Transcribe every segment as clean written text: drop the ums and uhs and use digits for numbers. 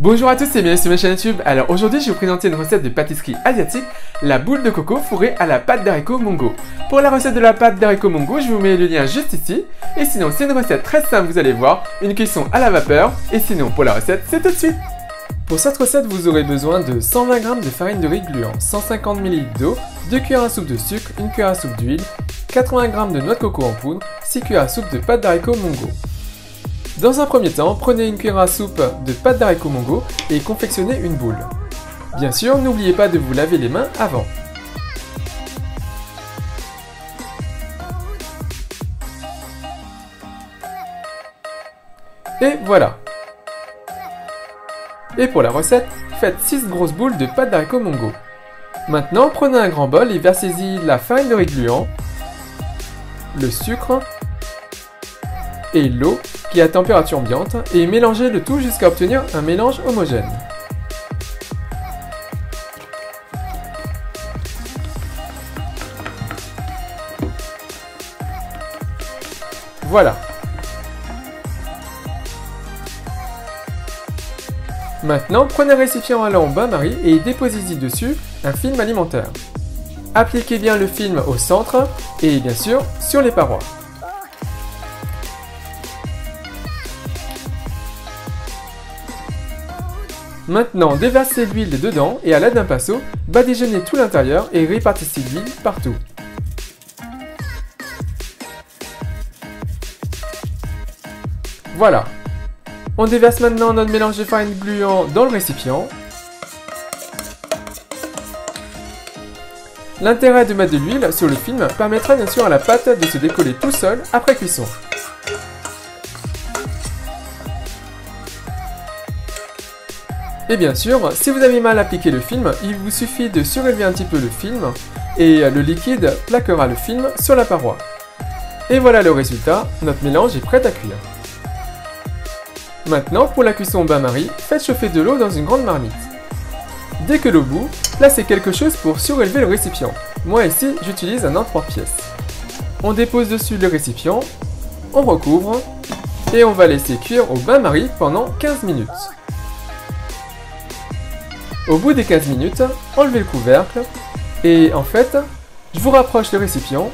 Bonjour à tous et bienvenue sur ma chaîne YouTube. Alors aujourd'hui je vais vous présenter une recette de pâtisserie asiatique, la boule de coco fourrée à la pâte d'haricots mongo. Pour la recette de la pâte d'haricots mongo, je vous mets le lien juste ici. Et sinon c'est une recette très simple, vous allez voir, une cuisson à la vapeur. Et sinon pour la recette, c'est tout de suite. Pour cette recette, vous aurez besoin de 120 g de farine de riz gluant, 150 ml d'eau, 2 cuillères à soupe de sucre, 1 cuillère à soupe d'huile, 80 g de noix de coco en poudre, 6 cuillères à soupe de pâte d'haricots mongo. Dans un premier temps, prenez une cuillère à soupe de pâte d'haricots mongo et confectionnez une boule. Bien sûr, n'oubliez pas de vous laver les mains avant. Et voilà. Et pour la recette, faites 6 grosses boules de pâte d'haricots mongo. Maintenant, prenez un grand bol et versez-y la farine de riz gluant, le sucre et l'eau qui est à température ambiante et mélangez le tout jusqu'à obtenir un mélange homogène. Voilà. Maintenant, prenez un récipient allant au bain-marie et déposez-y dessus un film alimentaire. Appliquez bien le film au centre et bien sûr sur les parois. Maintenant, déversez l'huile dedans et à l'aide d'un pinceau, badigeonnez tout l'intérieur et répartissez l'huile partout. Voilà. On déverse maintenant notre mélange de farine gluant dans le récipient. L'intérêt de mettre de l'huile sur le film permettra bien sûr à la pâte de se décoller tout seul après cuisson. Et bien sûr, si vous avez mal à appliquer le film, il vous suffit de surélever un petit peu le film et le liquide plaquera le film sur la paroi. Et voilà le résultat, notre mélange est prêt à cuire. Maintenant, pour la cuisson au bain-marie, faites chauffer de l'eau dans une grande marmite. Dès que l'eau bout, placez quelque chose pour surélever le récipient. Moi ici, j'utilise un emporte-pièce. On dépose dessus le récipient, on recouvre et on va laisser cuire au bain-marie pendant 15 minutes. Au bout des 15 minutes, enlevez le couvercle et en fait, je vous rapproche le récipient.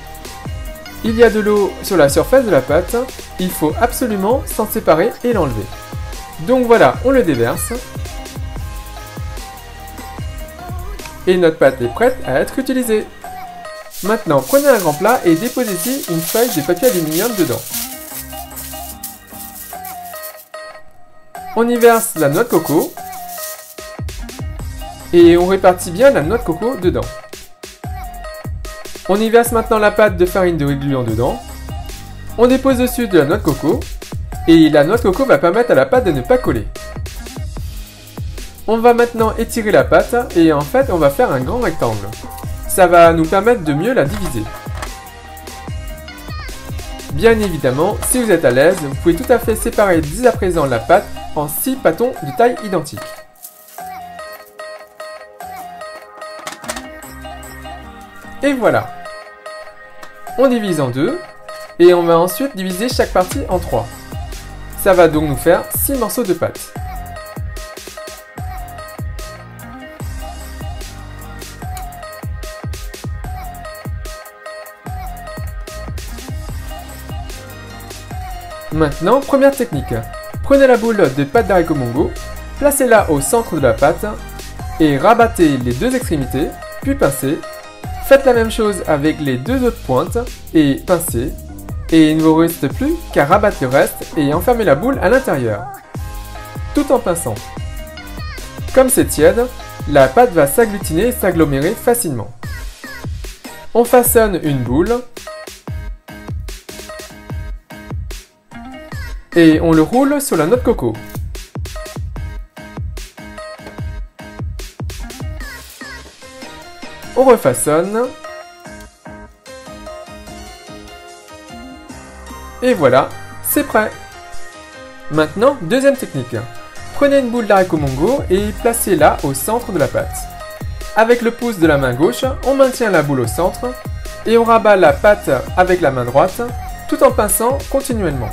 Il y a de l'eau sur la surface de la pâte, il faut absolument s'en séparer et l'enlever. Donc voilà, on le déverse. Et notre pâte est prête à être utilisée. Maintenant, prenez un grand plat et déposez-y une feuille de papier aluminium dedans. On y verse la noix de coco. Et on répartit bien la noix de coco dedans. On y verse maintenant la pâte de farine de riz gluant dedans. On dépose dessus de la noix de coco. Et la noix de coco va permettre à la pâte de ne pas coller. On va maintenant étirer la pâte et en fait on va faire un grand rectangle. Ça va nous permettre de mieux la diviser. Bien évidemment, si vous êtes à l'aise, vous pouvez tout à fait séparer dès à présent la pâte en 6 pâtons de taille identique. Et voilà. On divise en deux et on va ensuite diviser chaque partie en 3. Ça va donc nous faire 6 morceaux de pâte. Maintenant, première technique. Prenez la boule de pâte d'haricots mongo, placez-la au centre de la pâte et rabattez les deux extrémités, puis pincez. Faites la même chose avec les deux autres pointes et pincez. Et il ne vous reste plus qu'à rabattre le reste et enfermer la boule à l'intérieur, tout en pinçant. Comme c'est tiède, la pâte va s'agglutiner et s'agglomérer facilement. On façonne une boule et on le roule sur la noix de coco. On refaçonne. Et voilà, c'est prêt. Maintenant, deuxième technique. Prenez une boule d'haricots mongo et placez-la au centre de la pâte. Avec le pouce de la main gauche, on maintient la boule au centre et on rabat la pâte avec la main droite tout en pinçant continuellement.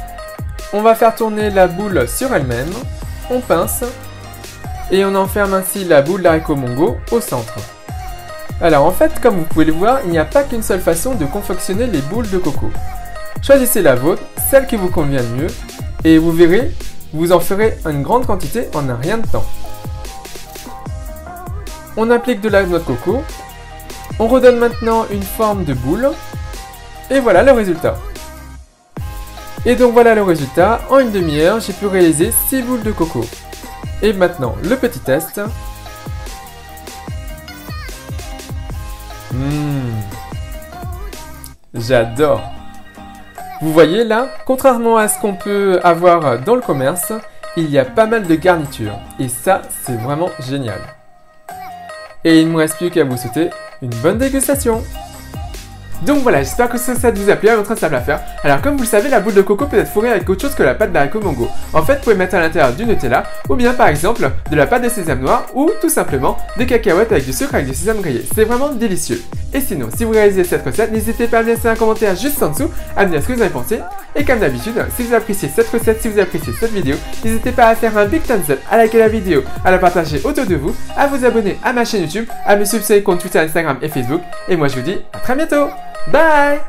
On va faire tourner la boule sur elle-même, on pince Et on enferme ainsi la boule d'haricot mongo au centre. Alors en fait, comme vous pouvez le voir, il n'y a pas qu'une seule façon de confectionner les boules de coco. Choisissez la vôtre, celle qui vous convient le mieux, et vous verrez, vous en ferez une grande quantité en un rien de temps. On applique de la noix de coco, on redonne maintenant une forme de boule, et voilà le résultat. Et donc voilà le résultat, en une demi-heure, j'ai pu réaliser 6 boules de coco. Et maintenant, le petit test. J'adore. Vous voyez là, contrairement à ce qu'on peut avoir dans le commerce, il y a pas mal de garnitures. Et ça, c'est vraiment génial. Et il ne me reste plus qu'à vous souhaiter une bonne dégustation. Donc voilà, j'espère que ça vous a plu à votre simple à faire. Alors comme vous le savez, la boule de coco peut être fourrée avec autre chose que la pâte d'haricot mongo. En fait, vous pouvez mettre à l'intérieur du Nutella, ou bien par exemple de la pâte de sésame noir, ou tout simplement des cacahuètes avec du sucre avec du sésame grillé. C'est vraiment délicieux. Et sinon, si vous réalisez cette recette, n'hésitez pas à me laisser un commentaire juste en dessous, à me dire ce que vous en avez pensé. Et comme d'habitude, si vous appréciez cette recette, si vous appréciez cette vidéo, n'hésitez pas à faire un big thumbs up, à liker la vidéo, à la partager autour de vous, à vous abonner à ma chaîne YouTube, à me subscriber compte Twitter, Instagram et Facebook. Et moi je vous dis à très bientôt. Bye!